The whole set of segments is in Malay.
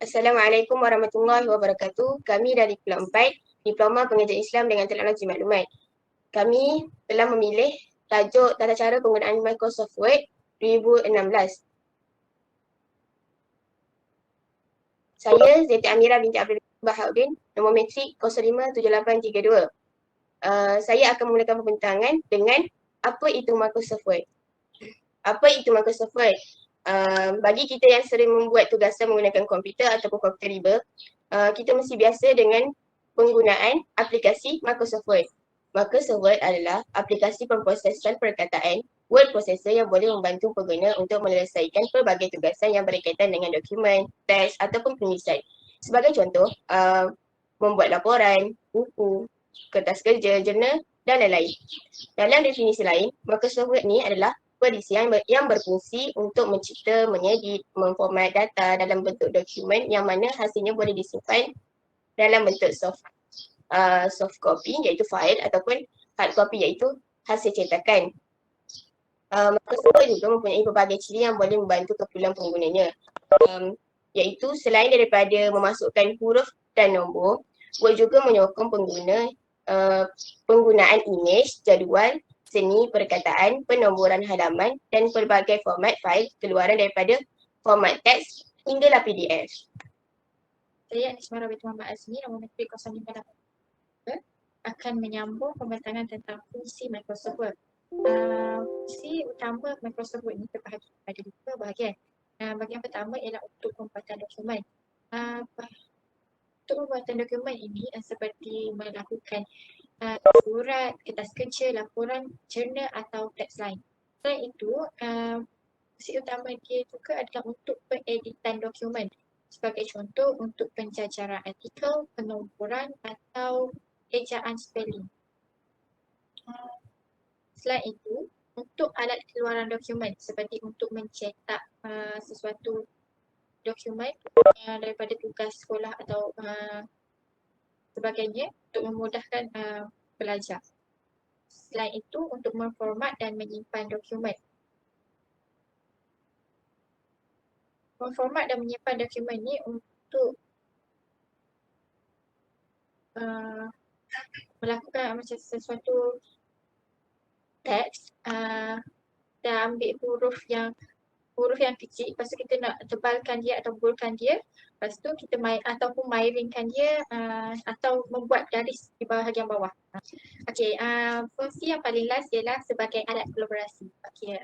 Assalamualaikum warahmatullahi wabarakatuh. Kami dari Kelas 4, Diploma Pengajian Islam dengan Teknologi Maklumat. Kami telah memilih tajuk tata cara penggunaan Microsoft Word 2016. Saya Zeti Amira binti Abdul Bahaudin, nombor metrik 057832. Saya akan memulakan pembincangan dengan apa itu Microsoft Word. Apa itu Microsoft Word? Bagi kita yang sering membuat tugasan menggunakan komputer ataupun komputer riba, kita mesti biasa dengan penggunaan aplikasi Microsoft Word. Microsoft Word adalah aplikasi pemprosesan perkataan word processor yang boleh membantu pengguna untuk menyelesaikan pelbagai tugasan yang berkaitan dengan dokumen, teks ataupun penulisan. Sebagai contoh, membuat laporan, buku, kertas kerja, jurnal dan lain-lain. Dalam definisi lain, Microsoft Word ni adalah edisi yang berfungsi untuk mencipta, mengedit, memformat data dalam bentuk dokumen yang mana hasilnya boleh disimpan dalam bentuk soft copy iaitu file ataupun hard copy iaitu hasil cetakan. Microsoft Word juga mempunyai pelbagai ciri yang boleh membantu keperluan penggunanya, iaitu selain daripada memasukkan huruf dan nombor, Word juga menyokong pengguna penggunaan imej, jadual, seni, perkataan, penomboran halaman dan pelbagai format fail keluaran daripada format teks hinggalah PDF. Saya Anismara binti Muhammad Azmi, nombor metrik 0588 akan menyambung pembentangan tentang fungsi Microsoft Word. Fungsi utama Microsoft Word ini terbahagi pada dua bahagian. Bahagian pertama ialah untuk pembuatan dokumen. Untuk pembuatan dokumen ini seperti melakukan surat, kertas kerja, laporan, jurnal atau teks lain. Selain itu, fungsi utama dia juga adalah untuk pengeditan dokumen. Sebagai contoh, untuk penjajaran artikel, penomboran atau ejaan spelling. Selain itu, untuk alat keluaran dokumen seperti untuk mencetak sesuatu dokumen daripada tugas sekolah atau sebagainya untuk memudahkan belajar. Selain itu, untuk memformat dan menyimpan dokumen. Memformat dan menyimpan dokumen ni untuk melakukan macam sesuatu teks, kita ambil huruf yang kecil, lepas tu kita nak tebalkan dia atau bolkan dia, lepas tu kita ataupun miringkan dia atau membuat garis di bahagian bawah. Okey, fungsi yang paling last ialah sebagai alat kolaborasi. Okey,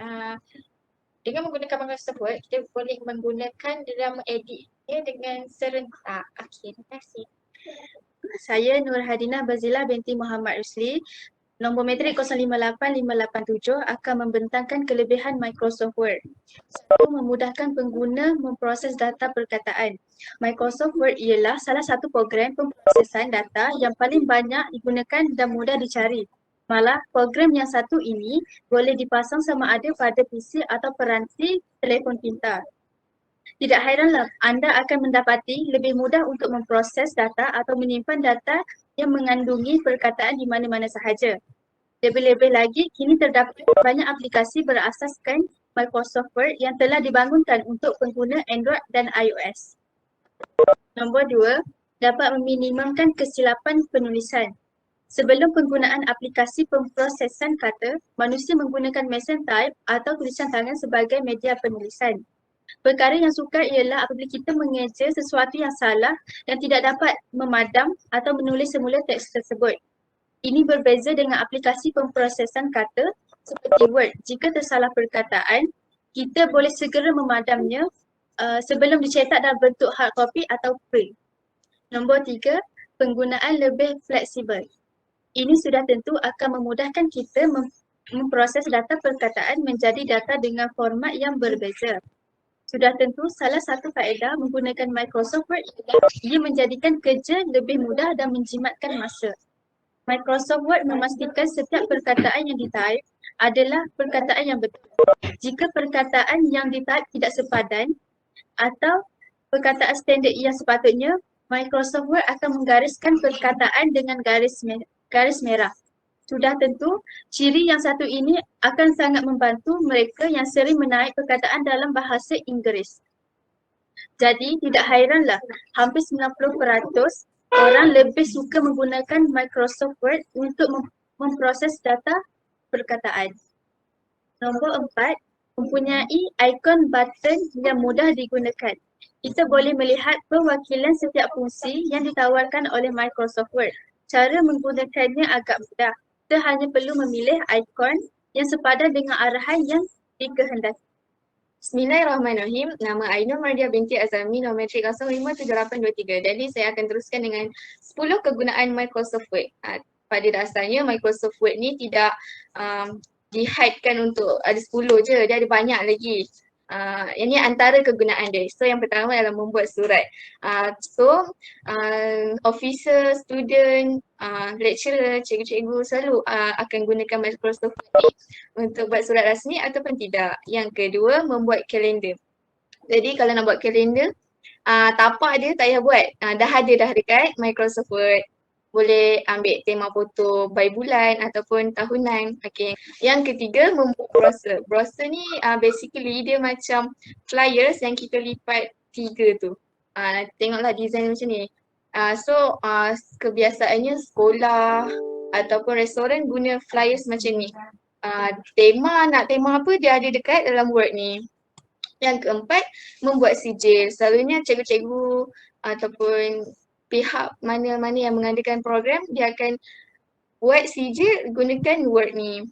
dengan menggunakan Microsoft Word, kita boleh menggunakan dalam editnya dengan serentak. Okey, terima kasih. Saya Nur Hadinah Bazila binti Muhammad Rusli, nombor metrik 058587 akan membentangkan kelebihan Microsoft Word. Satu, memudahkan pengguna memproses data perkataan. Microsoft Word ialah salah satu program pemprosesan data yang paling banyak digunakan dan mudah dicari. Malah, program yang satu ini boleh dipasang sama ada pada PC atau peranti telefon pintar. Tidak hairanlah anda akan mendapati lebih mudah untuk memproses data atau menyimpan data yang mengandungi perkataan di mana-mana sahaja. Lebih-lebih lagi, kini terdapat banyak aplikasi berasaskan Microsoft Word yang telah dibangunkan untuk pengguna Android dan iOS. Nombor 2, dapat meminimumkan kesilapan penulisan. Sebelum penggunaan aplikasi pemprosesan kata, manusia menggunakan mesin type atau tulisan tangan sebagai media penulisan. Perkara yang sukar ialah apabila kita mengeja sesuatu yang salah dan tidak dapat memadam atau menulis semula teks tersebut. Ini berbeza dengan aplikasi pemprosesan kata seperti Word. Jika tersalah perkataan, kita boleh segera memadamnya sebelum dicetak dalam bentuk hard copy atau print. Nombor 3, penggunaan lebih fleksibel. Ini sudah tentu akan memudahkan kita memproses data perkataan menjadi data dengan format yang berbeza. Sudah tentu salah satu faedah menggunakan Microsoft Word ialah ia menjadikan kerja lebih mudah dan menjimatkan masa. Microsoft Word memastikan setiap perkataan yang di-type adalah perkataan yang betul. Jika perkataan yang di-type tidak sepadan atau perkataan standard yang sepatutnya, Microsoft Word akan menggariskan perkataan dengan garis merah. Sudah tentu, ciri yang satu ini akan sangat membantu mereka yang sering menaik perkataan dalam bahasa Inggeris. Jadi tidak hairanlah hampir 90% orang lebih suka menggunakan Microsoft Word untuk memproses data perkataan. Nombor 4, mempunyai ikon button yang mudah digunakan. Kita boleh melihat perwakilan setiap fungsi yang ditawarkan oleh Microsoft Word. Cara menggunakannya agak mudah. Kita hanya perlu memilih ikon yang sepadan dengan arahan yang dikehendaki. Bismillahirrahmanirrahim. Nama Ainur Mardia binti Azami, nombor metrik 057823. Jadi saya akan teruskan dengan 10 kegunaan Microsoft Word. Pada dasarnya Microsoft Word ni tidak di-hidekan untuk ada 10 je, dia ada banyak lagi. Ini antara kegunaan dia. So yang pertama adalah membuat surat. Officer, student, lecturer, cikgu-cikgu selalu akan gunakan Microsoft Word ni untuk buat surat rasmi ataupun tidak. Yang kedua, membuat kalender. Jadi kalau nak buat kalender, tapak dia tak payah buat. Dah ada dah dekat Microsoft Word. Boleh ambil tema foto by bulan ataupun tahunan. Okay. Yang ketiga, membuat browser. Browser ni basically dia macam flyers yang kita lipat 3 tu. Tengoklah design macam ni. Kebiasaannya sekolah ataupun restoran guna flyers macam ni. Nak tema apa dia ada dekat dalam Word ni. Yang keempat, membuat sijil. Selalunya cikgu-cikgu ataupun pihak mana-mana yang mengadakan program, dia akan buat sijil gunakan Word ni.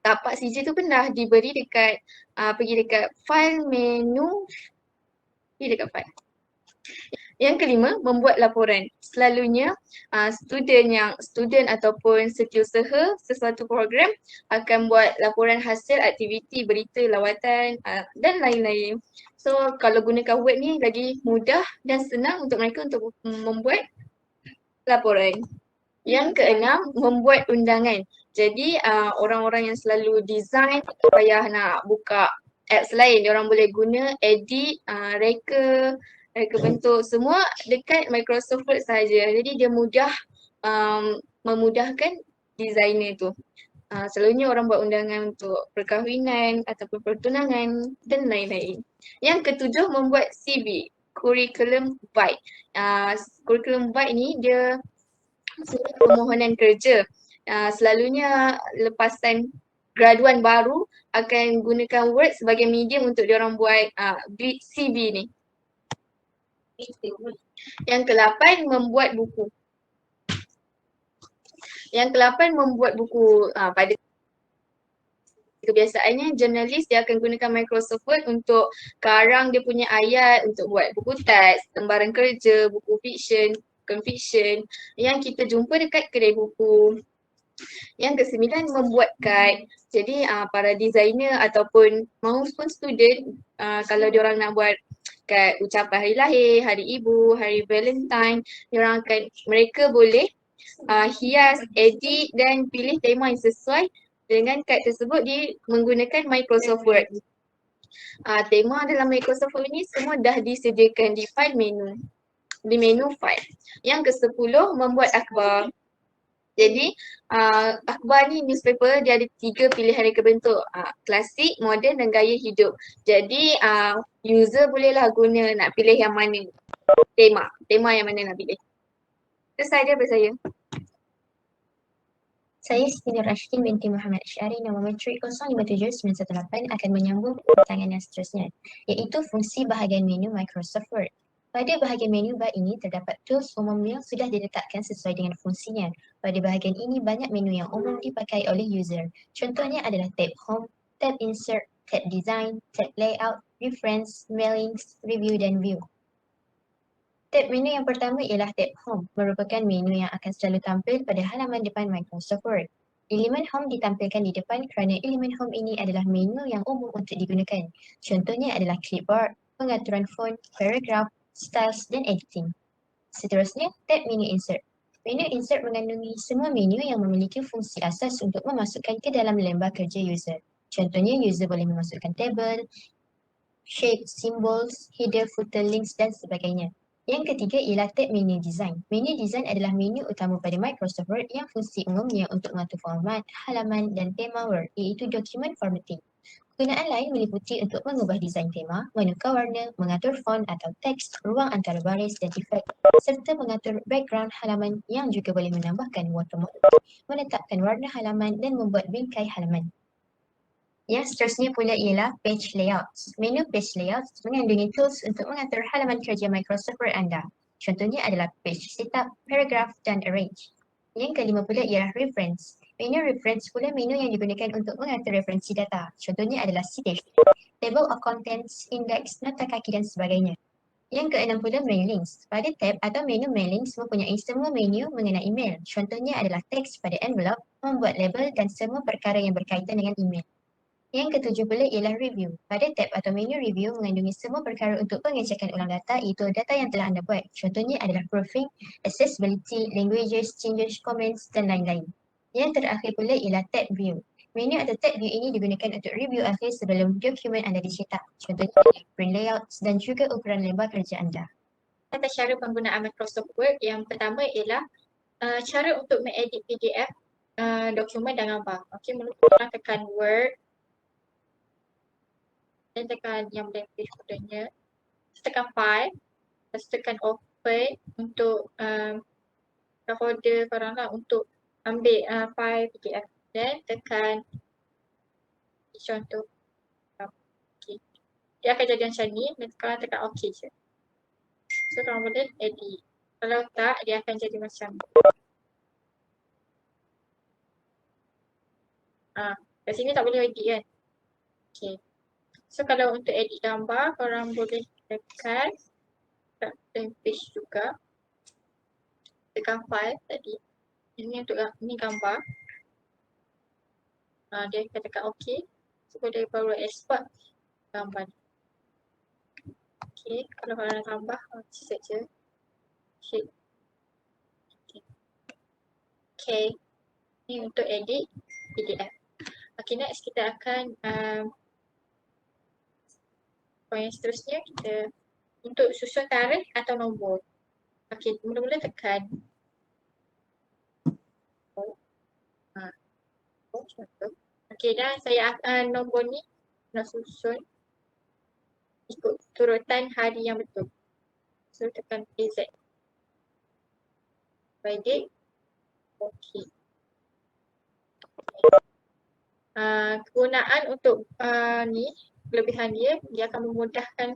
Tapak sijil tu pun dah diberi dekat, pergi dekat file menu, pergi dekat file. Yang kelima, membuat laporan. Selalunya student ataupun setiausaha sesuatu program akan buat laporan hasil aktiviti, berita, lawatan dan lain-lain. So kalau gunakan Word ni lagi mudah dan senang untuk mereka untuk membuat laporan. Yang keenam, membuat undangan. Jadi orang-orang yang selalu design tak payah nak buka apps lain. Diorang boleh guna edit, reka bentuk semua dekat Microsoft Word sahaja. Jadi dia mudah memudahkan designer tu. Selalunya orang buat undangan untuk perkahwinan ataupun pertunangan dan lain-lain. Yang ketujuh, membuat CV, Curriculum Guide. Curriculum Guide ni dia surat permohonan kerja. Selalunya lepasan graduan baru akan gunakan Word sebagai medium untuk diorang buat CV ni. Yang ke-8, membuat buku. Yang ke-8, membuat buku. Pada kebiasaannya jurnalis dia akan gunakan Microsoft Word untuk karang dia punya ayat, untuk buat buku teks, lembaran kerja, buku fiction, non-fiction yang kita jumpa dekat kedai buku. Yang ke-9, membuat kad. Jadi para designer ataupun maupun student, kalau diorang nak buat kad ucapan hari lahir, hari ibu, hari Valentine, mereka boleh hias, edit dan pilih tema yang sesuai dengan kad tersebut menggunakan Microsoft Word. Tema dalam Microsoft Word ni semua dah disediakan di file menu, di menu file. Yang ke-10, membuat akhbar. Jadi akhbar ni newspaper dia ada 3 pilihan reka bentuk, klasik, moden dan gaya hidup. Jadi user bolehlah guna nak pilih yang mana tema yang mana nak pilih. Itu sahaja daripada saya. Saya Siti Nur Rashdin binti Muhammad Asy'ari, nombor metrik 057918 akan menyambung perbincangan yang seterusnya, iaitu fungsi bahagian menu Microsoft Word. Pada bahagian menu bar ini terdapat tools umum yang sudah diletakkan sesuai dengan fungsinya. Pada bahagian ini banyak menu yang umum dipakai oleh user. Contohnya adalah tab Home, tab Insert, tab Design, tab Layout, Reference, Mailings, Review dan View. Tab menu yang pertama ialah tab Home, merupakan menu yang akan selalu tampil pada halaman depan Microsoft Word. Elemen Home ditampilkan di depan kerana elemen Home ini adalah menu yang umum untuk digunakan. Contohnya adalah clipboard, pengaturan font, paragraf, styles dan editing. Seterusnya, tab menu Insert. Menu Insert mengandungi semua menu yang memiliki fungsi asas untuk memasukkan ke dalam lembar kerja user. Contohnya, user boleh memasukkan tabel, shape, symbols, header, footer, links dan sebagainya. Yang ketiga ialah tab menu Design. Menu Design adalah menu utama pada Microsoft Word yang fungsi umumnya untuk mengatur format, halaman dan tema Word, iaitu document formatting. Penggunaan lain meliputi untuk mengubah desain tema, menukar warna, mengatur font atau teks, ruang antara baris dan efek, serta mengatur background halaman yang juga boleh menambahkan watermark, menetapkan warna halaman dan membuat bingkai halaman. Yang seterusnya pula ialah page layouts. Menu page layouts mengandungi tools untuk mengatur halaman kerja Microsoft Word anda. Contohnya adalah page setup, paragraph dan arrange. Yang kelima pula ialah reference. Menu reference pula menu yang digunakan untuk mengatur referensi data. Contohnya adalah citation, table of contents, index, nota kaki dan sebagainya. Yang keenam pula mailings. Pada tab atau menu mailings mempunyai semua menu mengenai email. Contohnya adalah teks pada envelope, membuat label dan semua perkara yang berkaitan dengan email. Yang ketujuh pula ialah review. Pada tab atau menu review mengandungi semua perkara untuk pengecekan ulang data iaitu data yang telah anda buat. Contohnya adalah proofing, accessibility, languages, changes, comments dan lain-lain. Yang terakhir pula ialah tab view. Menu atau tab view ini digunakan untuk review akhir sebelum dokumen anda dicetak. Contohnya adalah print layouts dan juga ukuran lembar kerja anda. Tata cara penggunaan Microsoft Word yang pertama ialah cara untuk mengedit PDF dokumen dan gambar. Okey, mula korang tekan Word dan tekan yang blank page foldernya. Tekan File, lepas tekan Open untuk folder korang lah untuk ambil file PDF dan tekan contoh. Okay. Dia akan jadi macam ni dan korang tekan OK je. So korang boleh edit. Kalau tak, dia akan jadi macam ni. Kat sini tak boleh edit kan? Okay. So kalau untuk edit gambar, korang boleh tekan blank page juga. Tekan file tadi. Ini untuk ini gambar. Dia akan tekan OK. So boleh baru export gambar ni. Okay, kalau korang nak tambah, macam saja. Okay. Ini untuk edit PDF. Okay, next kita akan poin seterusnya kita untuk susun tarikh atau nombor. Okay, mula-mula tekan okay, dan saya akan nombor ni nak susun ikut turutan hari yang betul. So tekan PZ. By date. Okay. Kegunaan untuk ni, kelebihan dia akan memudahkan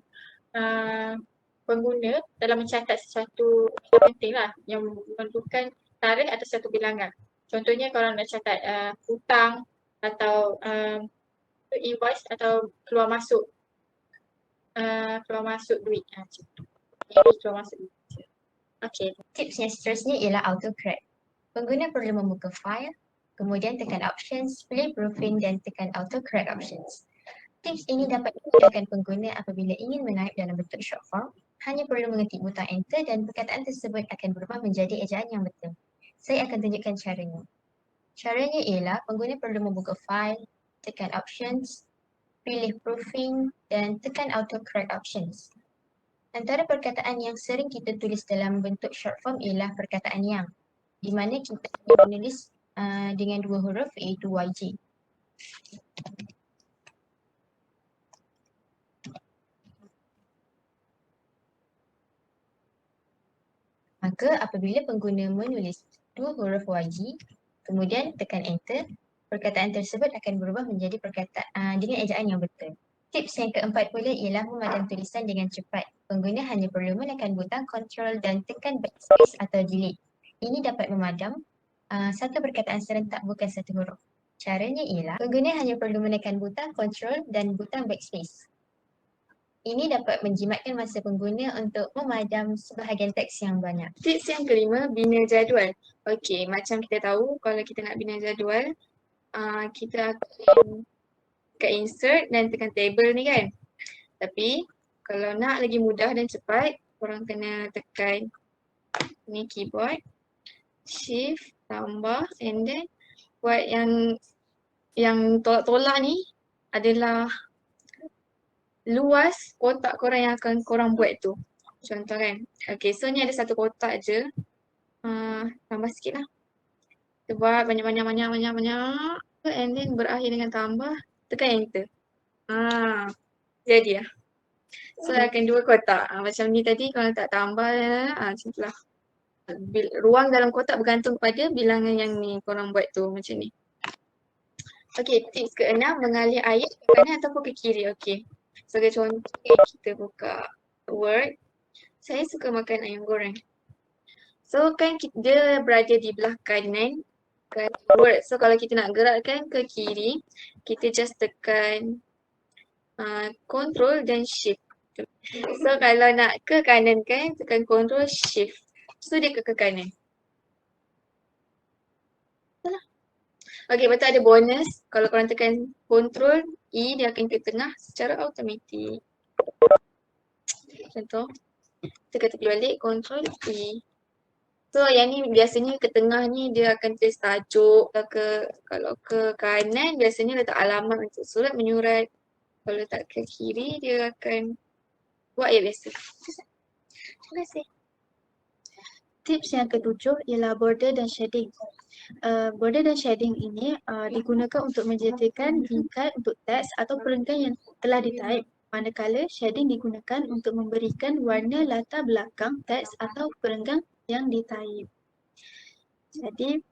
pengguna dalam mencatat sesuatu yang penting lah yang memerlukan tarikh atau satu bilangan. Contohnya kalau nak catat hutang atau invoice atau keluar masuk duit. Keluar masuk duit. Okay. Tips yang seterusnya ialah autocorrect. Pengguna perlu membuka file, kemudian tekan options, pilih proofing dan tekan autocorrect options. Tips ini dapat memudahkan pengguna apabila ingin menaip dalam bentuk short form, hanya perlu mengetik butang enter dan perkataan tersebut akan berubah menjadi ejaan yang betul. Saya akan tunjukkan caranya. Caranya ialah pengguna perlu membuka file, tekan options, pilih proofing dan tekan autocorrect options. Antara perkataan yang sering kita tulis dalam bentuk short form ialah perkataan yang, di mana kita menulis dengan dua huruf iaitu YJ. Maka apabila pengguna menulis dua huruf YJ, kemudian tekan enter, perkataan tersebut akan berubah menjadi perkataan dengan ejaan yang betul. Tips yang keempat pula ialah memadam tulisan dengan cepat. Pengguna hanya perlu menekan butang Ctrl dan tekan backspace atau delete. Ini dapat memadam satu perkataan serentak bukan satu huruf. Caranya ialah pengguna hanya perlu menekan butang Ctrl dan butang backspace. Ini dapat menjimatkan masa pengguna untuk memadam sebahagian teks yang banyak. Tips yang kelima, bina jadual. Okey, macam kita tahu kalau kita nak bina jadual, kita akan tekan insert dan tekan table ni kan. Tapi kalau nak lagi mudah dan cepat, korang kena tekan ni keyboard, shift, tambah and then buat yang tolak-tolak ni adalah luas kotak korang yang akan korang buat tu. Contoh kan. Okay, so ni ada satu kotak je. Tambah sikit lah. Kita buat banyak and then berakhir dengan tambah, tekan enter. Jadi lah. So akan 2 kotak. Macam ni tadi kalau tak tambah macam tu lah. Ruang dalam kotak bergantung pada bilangan yang ni korang buat tu macam ni. Okey, tips ke-6, mengalir air ke kanan ataupun ke kiri. Okey. Sebagai contoh kita buka Word. Saya suka makan ayam goreng. So kan dia berada di belah kanan kan Word. So kalau kita nak gerakkan ke kiri, kita just tekan Control dan Shift. So kalau nak ke kanan kan, tekan Control Shift. So dia ke kanan. Okey, betul ada bonus. Kalau korang tekan Control E, dia akan ke tengah secara automatik. Contoh, tekan tepi balik, Control E. So yang ni biasanya ke tengah ni dia akan tulis tajuk. Kalau ke kanan biasanya letak alamat untuk surat menyurat. Kalau letak ke kiri dia akan buat yang biasa. Terima kasih. Tips yang ke-7 ialah border dan shading. Border dan shading ini digunakan untuk menyertakan bingkai untuk teks atau perenggan yang telah ditaip. Manakala shading digunakan untuk memberikan warna latar belakang teks atau perenggan yang ditaip. Jadi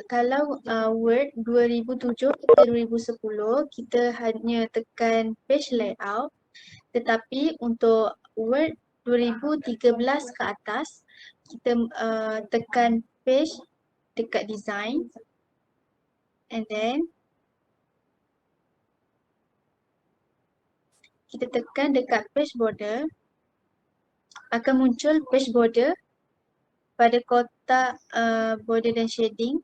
kalau Word 2007 ke 2010 kita hanya tekan page layout, tetapi untuk Word 2013 ke atas kita tekan page dekat design and then kita tekan dekat page border, akan muncul page border pada kotak border dan shading.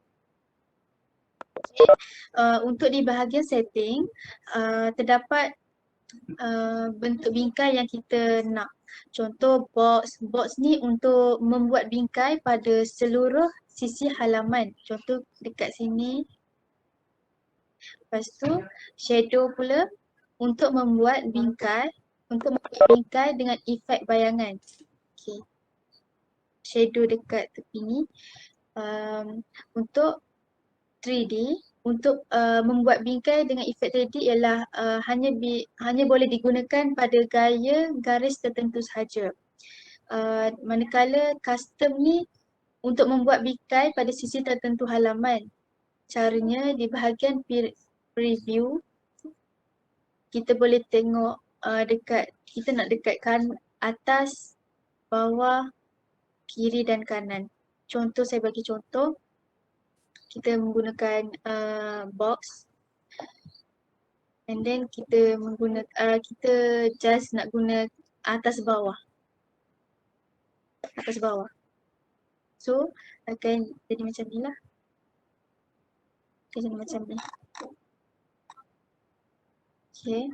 Untuk di bahagian setting terdapat bentuk bingkai yang kita nak. Contoh box. Box ni untuk membuat bingkai pada seluruh sisi halaman. Contoh dekat sini. Lepas tu shadow pula untuk membuat bingkai, dengan efek bayangan. Okay. Shadow dekat tepi ni. Untuk 3D, untuk membuat bingkai dengan efek 3D ialah hanya boleh digunakan pada gaya garis tertentu sahaja. Manakala custom ni untuk membuat bingkai pada sisi tertentu halaman. Caranya di bahagian preview, kita boleh tengok kita nak dekatkan atas, bawah, kiri dan kanan. Contoh, saya bagi contoh. Kita menggunakan box and then kita kita just nak guna atas bawah. So akan jadi macam ni lah. Akan jadi macam ni. Okay.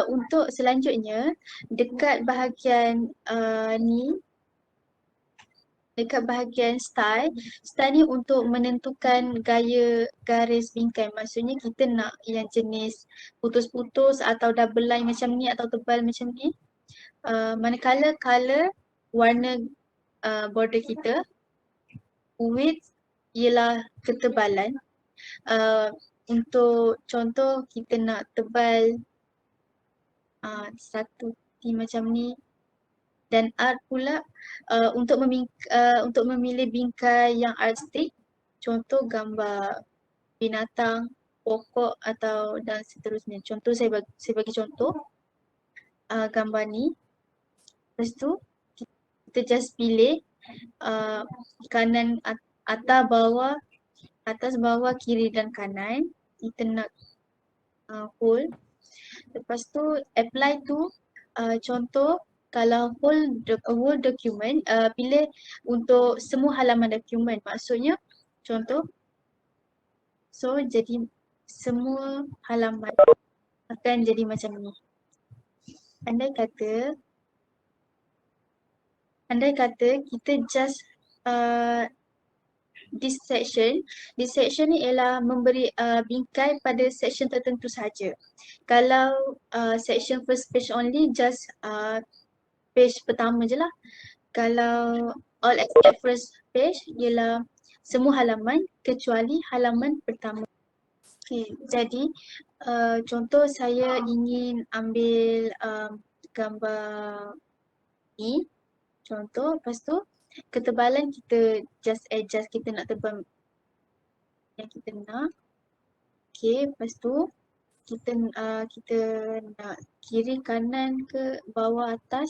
Untuk selanjutnya dekat bahagian ni, dekat bahagian style ni untuk menentukan gaya garis bingkai. Maksudnya kita nak yang jenis putus-putus atau double line macam ni atau tebal macam ni. Manakala color, warna border kita, width ialah ketebalan. Untuk contoh kita nak tebal satu T macam ni. Dan art pula untuk memilih bingkai yang artistik, contoh gambar binatang, pokok atau dan seterusnya. Contoh saya bagi contoh gambar ni. Lepas tu kita just pilih kanan, atas bawah, kiri dan kanan. Kita nak hold. Lepas tu apply tu contoh kalau whole document, pilih untuk semua halaman dokumen. Maksudnya contoh, so jadi semua halaman akan jadi macam ni. Andai kata kita just this section ni ialah memberi bingkai pada section tertentu saja. Kalau section first page only, just page pertama je lah. Kalau all except first page ialah semua halaman kecuali halaman pertama. Okay, jadi contoh saya ingin ambil gambar ni, contoh, lepas tu ketebalan kita just adjust, kita nak tebal yang kita nak. Okay, lepas tu kita nak kiri kanan ke bawah atas.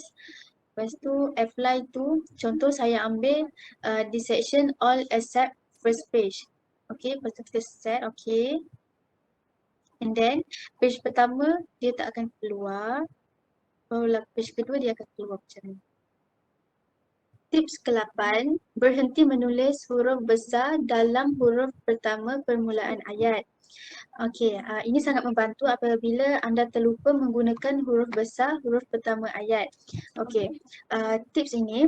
Lepas tu apply tu, contoh saya ambil this section all except first page. Okay, lepas tu kita set, okay. And then page pertama dia tak akan keluar. Barulah page kedua dia akan keluar macam ni. Tips ke-8, berhenti menulis huruf besar dalam huruf pertama permulaan ayat. Okey, ini sangat membantu apabila anda terlupa menggunakan huruf besar huruf pertama ayat. Okey, tips ini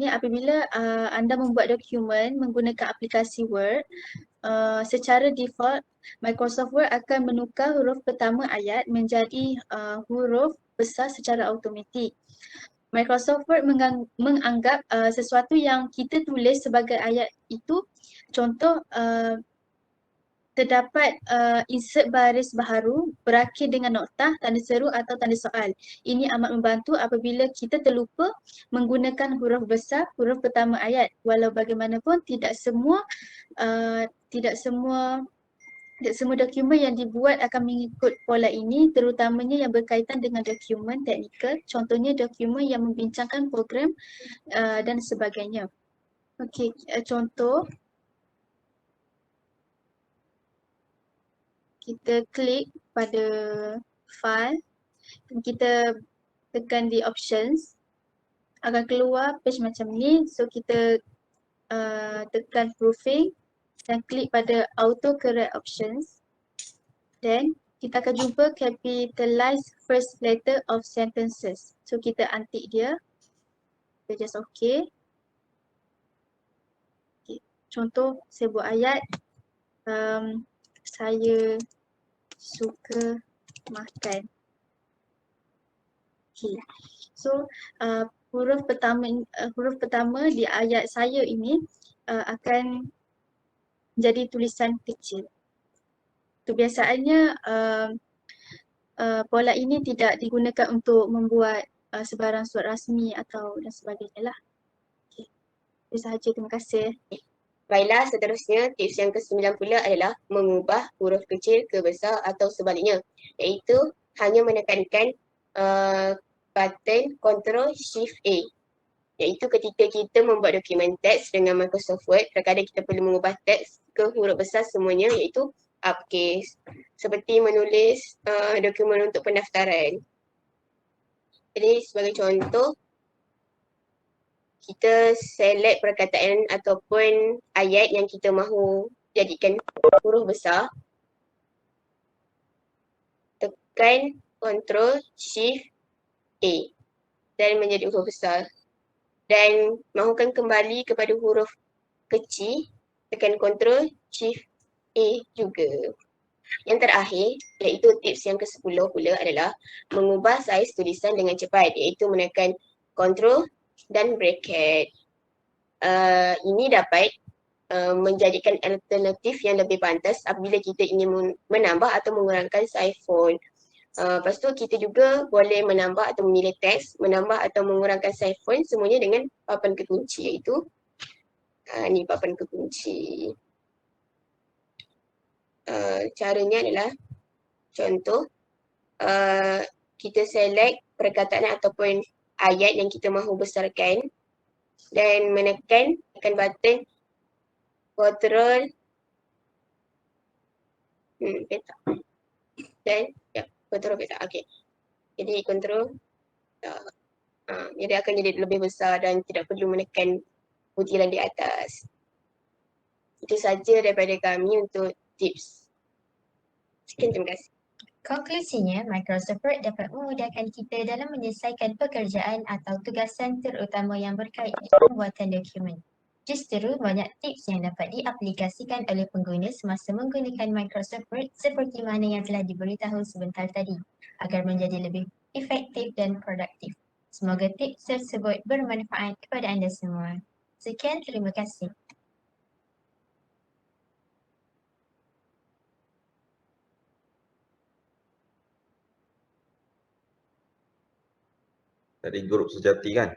apabila anda membuat dokumen menggunakan aplikasi Word, secara default Microsoft Word akan menukar huruf pertama ayat menjadi huruf besar secara automatik. Microsoft Word menganggap sesuatu yang kita tulis sebagai ayat itu, contoh terdapat insert baris baharu berakhir dengan noktah, tanda seru atau tanda soal. Ini amat membantu apabila kita terlupa menggunakan huruf besar huruf pertama ayat. Walau bagaimanapun tidak semua dokumen yang dibuat akan mengikut pola ini, terutamanya yang berkaitan dengan dokumen teknikal, contohnya dokumen yang membincangkan program dan sebagainya. Okey, contoh, kita klik pada file dan kita tekan di options, akan keluar page macam ni. So kita tekan proofing dan klik pada auto correct options. Then kita akan jumpa capitalize first letter of sentences. So kita antik dia. Kita just okay. Contoh saya buat ayat, saya suka makan. Okay. So huruf pertama di ayat saya ini akan jadi tulisan kecil. Kebiasaannya pola ini tidak digunakan untuk membuat sebarang surat rasmi atau dan sebagainya lah. Okay. Itu sahaja, terima kasih. Baiklah, seterusnya tips yang ke-9 pula adalah mengubah huruf kecil ke besar atau sebaliknya, iaitu hanya menekankan button Ctrl Shift A. Iaitu ketika kita membuat dokumen teks dengan Microsoft Word, terkadang kita perlu mengubah teks ke huruf besar semuanya, iaitu uppercase. Seperti menulis dokumen untuk pendaftaran. Jadi sebagai contoh, kita select perkataan ataupun ayat yang kita mahu jadikan huruf besar. Tekan Ctrl Shift A dan menjadi huruf besar. Dan mahukan kembali kepada huruf kecil, tekan Ctrl Shift A juga. Yang terakhir, iaitu tips yang ke-10 pula adalah mengubah saiz tulisan dengan cepat, iaitu menekan Ctrl dan bracket. Ini dapat menjadikan alternatif yang lebih pantas apabila kita ingin menambah atau mengurangkan saiz font. Lepas tu kita juga boleh menambah atau memilih teks, menambah atau mengurangkan saiz font semuanya dengan papan kekunci, iaitu ni papan kekunci. Caranya adalah contoh, kita select perkataan ataupun ayat yang kita mahu besarkan dan menekan button Ctrl peta dan Ctrl peta. Okey. Jadi Ctrl jadi akan jadi lebih besar dan tidak perlu menekan butiran di atas. Itu saja daripada kami untuk tips. Sekian, terima kasih. Konklusinya, Microsoft Word dapat memudahkan kita dalam menyelesaikan pekerjaan atau tugasan terutama yang berkait dengan pembuatan dokumen. Justru banyak tips yang dapat diaplikasikan oleh pengguna semasa menggunakan Microsoft Word seperti mana yang telah diberitahu sebentar tadi agar menjadi lebih efektif dan produktif. Semoga tips tersebut bermanfaat kepada anda semua. Sekian, terima kasih. dari grup sejati kan.